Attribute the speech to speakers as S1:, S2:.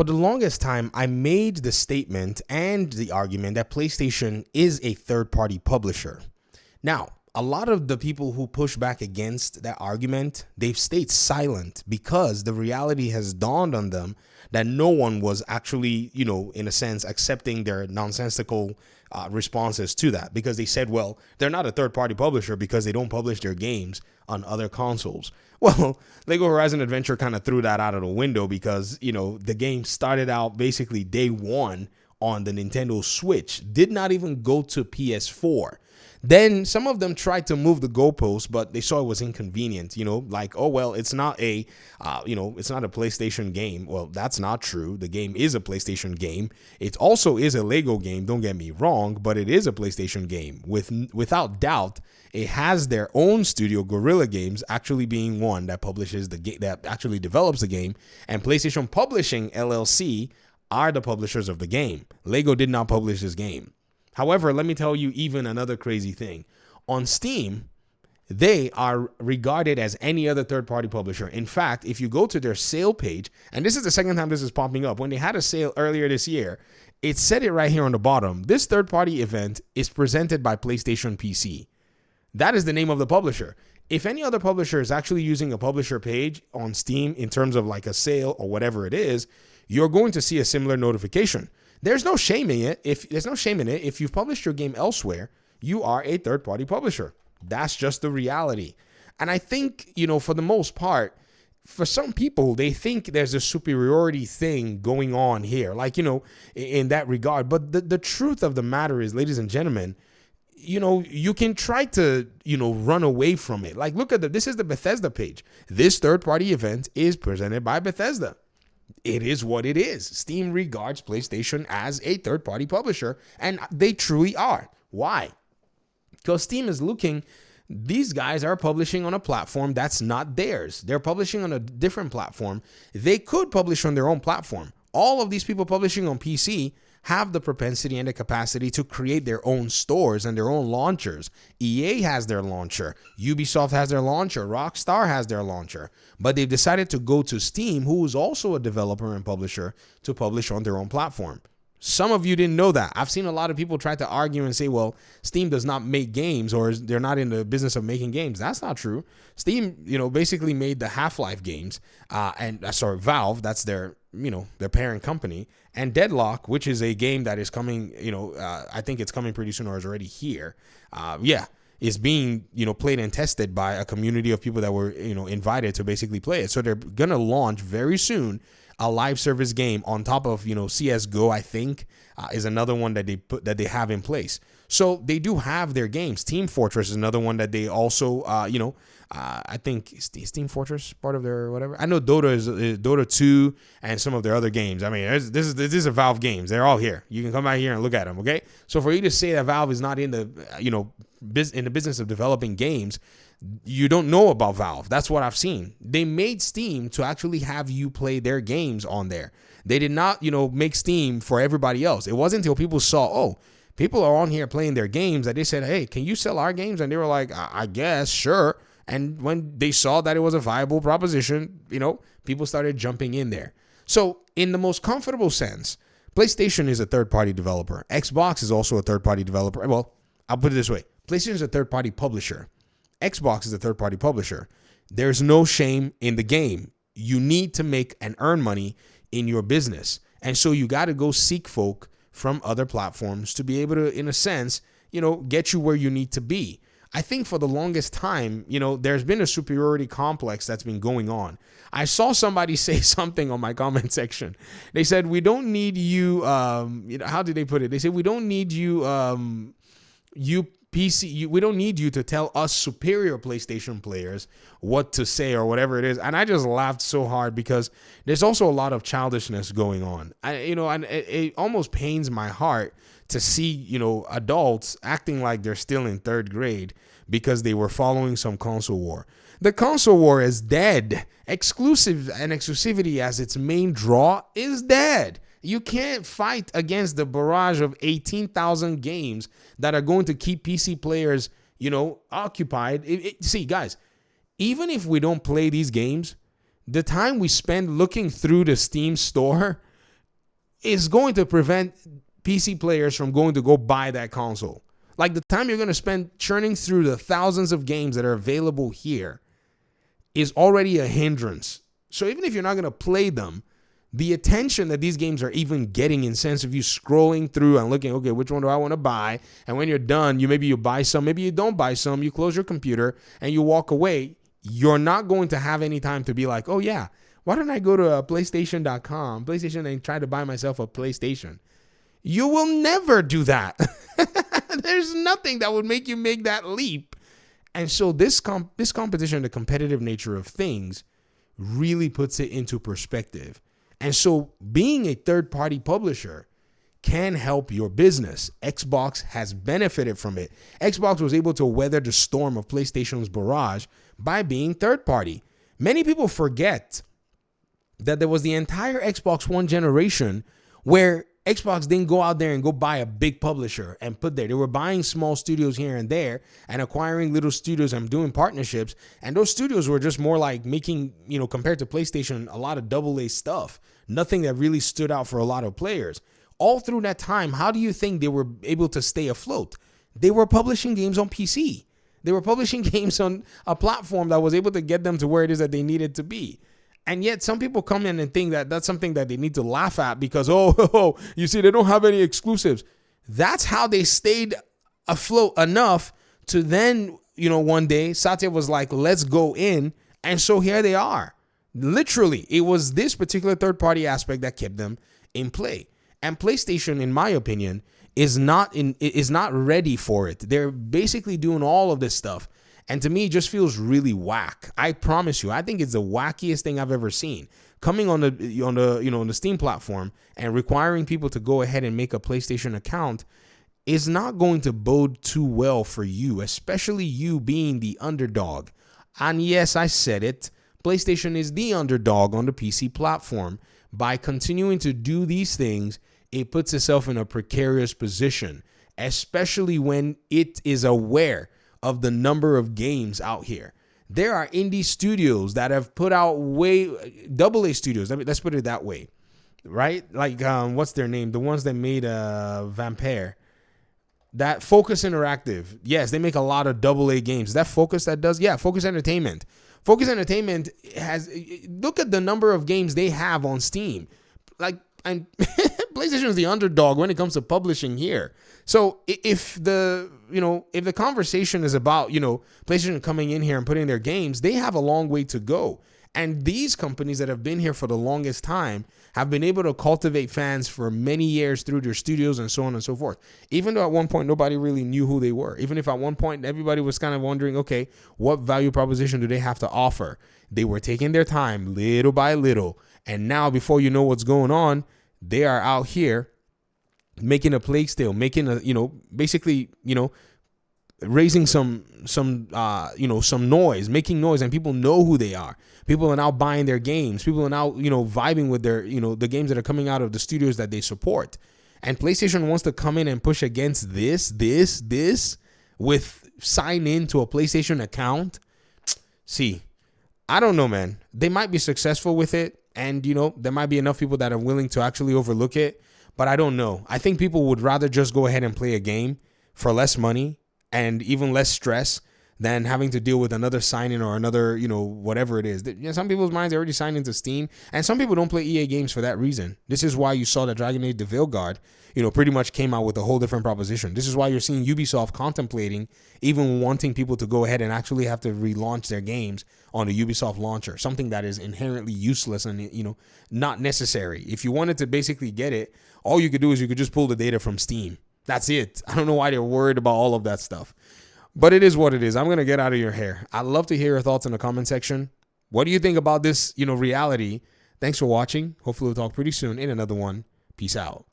S1: For the longest time, I made the statement and the argument that PlayStation is a third-party publisher. Now, a lot of the people who push back against that argument, they've stayed silent because the reality has dawned on them that no one was actually, in a sense, accepting their nonsensical responses to that, because they said, well, they're not a third-party publisher because they don't publish their games on other consoles. Well, Lego Horizon Adventure kind of threw that out of the window because, the game started out basically day one on the Nintendo Switch, did not even go to PS4. Then some of them tried to move the goalposts, but they saw it was inconvenient, like, oh, well, it's not a PlayStation game. Well, that's not true. The game is a PlayStation game. It also is a Lego game. Don't get me wrong, but it is a PlayStation game. Without doubt, it has their own studio, Guerrilla Games, actually being one that publishes the game, that actually develops the game, and PlayStation Publishing LLC are the publishers of the game. Lego did not publish this game. However, let me tell you even another crazy thing. On Steam, they are regarded as any other third-party publisher. In fact, if you go to their sale page, and this is the second time this is popping up, when they had a sale earlier this year, it said it right here on the bottom. This third-party event is presented by PlayStation PC. That is the name of the publisher. If any other publisher is actually using a publisher page on Steam in terms of like a sale or whatever it is, you're going to see a similar notification. There's no shame in it. If you've published your game elsewhere, you are a third-party publisher. That's just the reality. And I think, for the most part, for some people, they think there's a superiority thing going on here, like, in that regard. But the truth of the matter is, ladies and gentlemen, you can try to, run away from it. Like, look at this is the Bethesda page. This third-party event is presented by Bethesda. It is what it is. Steam regards PlayStation as a third-party publisher, and they truly are. Why? Because Steam is looking, these guys are publishing on a platform that's not theirs. They're publishing on a different platform. They could publish on their own platform. All of these people publishing on PC have the propensity and the capacity to create their own stores and their own launchers. EA has their launcher. Ubisoft has their launcher. Rockstar has their launcher. But they've decided to go to Steam, who is also a developer and publisher, to publish on their own platform. Some of you didn't know that. I've seen a lot of people try to argue and say, well, Steam does not make games, or they're not in the business of making games. That's not true. Steam, basically made the Half-Life games, Valve, that's their parent company, and Deadlock, which is a game that is coming, I think it's coming pretty soon or is already here. Is being, played and tested by a community of people that were, invited to basically play it. So they're going to launch very soon a live service game on top of, CSGO, I think, is another one that they have in place. So they do have their games. Team Fortress is another one that they also, I think is Team Fortress part of their whatever. I know Dota is Dota 2 and some of their other games. I mean, this is a Valve games. They're all here. You can come out here and look at them. Okay. So for you to say that Valve is not in the, in the business of developing games, you don't know about Valve. That's what I've seen. They made Steam to actually have you play their games on there. They did not, make Steam for everybody else. It wasn't until people saw, oh, people are on here playing their games, that they said, hey, can you sell our games? And they were like, I guess, sure. And when they saw that it was a viable proposition, people started jumping in there. So in the most comfortable sense, PlayStation is a third-party developer. Xbox is also a third-party developer. Well, I'll put it this way. PlayStation is a third-party publisher. Xbox is a third-party publisher. There's no shame in the game. You need to make and earn money in your business. And so you got to go seek folk from other platforms to be able to, in a sense, get you where you need to be. I think for the longest time, there's been a superiority complex that's been going on. I saw somebody say something on my comment section. They said, we don't need you, how did they put it? They said, we don't need you, we don't need you to tell us superior PlayStation players what to say or whatever it is. And I just laughed so hard because there's also a lot of childishness going on. And it almost pains my heart to see, adults acting like they're still in third grade because they were following some console war. The console war is dead. Exclusivity as its main draw is dead. You can't fight against the barrage of 18,000 games that are going to keep PC players, occupied. See, guys, even if we don't play these games, the time we spend looking through the Steam store is going to prevent PC players from going to go buy that console. Like the time you're going to spend churning through the thousands of games that are available here is already a hindrance. So even if you're not going to play them, the attention that these games are even getting in sense of you scrolling through and looking, okay, which one do I want to buy? And when you're done, maybe you buy some, maybe you don't buy some, you close your computer and you walk away. You're not going to have any time to be like, oh yeah, why don't I go to PlayStation.com, PlayStation, and try to buy myself a PlayStation? You will never do that. There's nothing that would make you make that leap. And so this competition, the competitive nature of things, really puts it into perspective. And so being a third-party publisher can help your business. Xbox has benefited from it. Xbox was able to weather the storm of PlayStation's barrage by being third-party. Many people forget that there was the entire Xbox One generation where Xbox didn't go out there and go buy a big publisher and put there. They were buying small studios here and there and acquiring little studios and doing partnerships. And those studios were just more like making, compared to PlayStation, a lot of AA stuff. Nothing that really stood out for a lot of players. All through that time, how do you think they were able to stay afloat? They were publishing games on PC. They were publishing games on a platform that was able to get them to where it is that they needed to be. And yet some people come in and think that that's something that they need to laugh at because, you see, they don't have any exclusives. That's how they stayed afloat enough to then, one day Satya was like, let's go in. And so here they are. Literally, it was this particular third-party aspect that kept them in play. And PlayStation, in my opinion, is not ready for it. They're basically doing all of this stuff. And to me, it just feels really whack. I promise you, I think it's the wackiest thing I've ever seen. Coming on the Steam platform and requiring people to go ahead and make a PlayStation account is not going to bode too well for you, especially you being the underdog. And yes, I said it. PlayStation is the underdog on the PC platform. By continuing to do these things, it puts itself in a precarious position, especially when it is aware of the number of games out here. There are indie studios that have put out AA studios. Let's put it that way, right? Like, what's their name? The ones that made Vampire. That Focus Interactive. Yes, they make a lot of AA games. Is that Focus that does? Yeah, Focus Entertainment. Focus Entertainment look at the number of games they have on Steam. Like, and PlayStation is the underdog when it comes to publishing here. So if the conversation is about, PlayStation coming in here and putting their games, they have a long way to go. And these companies that have been here for the longest time have been able to cultivate fans for many years through their studios and so on and so forth. Even though at one point nobody really knew who they were. Even if at one point everybody was kind of wondering, okay, what value proposition do they have to offer? They were taking their time little by little. And now before you know what's going on, they are out here making a plague tale, making a, basically, raising some noise, making noise, and people know who they are. People are now buying their games. People are now, vibing with their, the games that are coming out of the studios that they support. And PlayStation wants to come in and push against this with sign in to a PlayStation account. See, I don't know, man. They might be successful with it. And, there might be enough people that are willing to actually overlook it. But I don't know. I think people would rather just go ahead and play a game for less money and even less stress than having to deal with another sign-in or another, whatever it is. Some people's minds are already signed into Steam, and some people don't play EA games for that reason. This is why you saw that Dragon Age: The Veilguard, pretty much came out with a whole different proposition. This is why you're seeing Ubisoft contemplating even wanting people to go ahead and actually have to relaunch their games on a Ubisoft launcher, something that is inherently useless and, not necessary. If you wanted to basically get it, all you could do is you could just pull the data from Steam. That's it. I don't know why they're worried about all of that stuff. But it is what it is. I'm going to get out of your hair. I'd love to hear your thoughts in the comment section. What do you think about this, reality? Thanks for watching. Hopefully we'll talk pretty soon in another one. Peace out.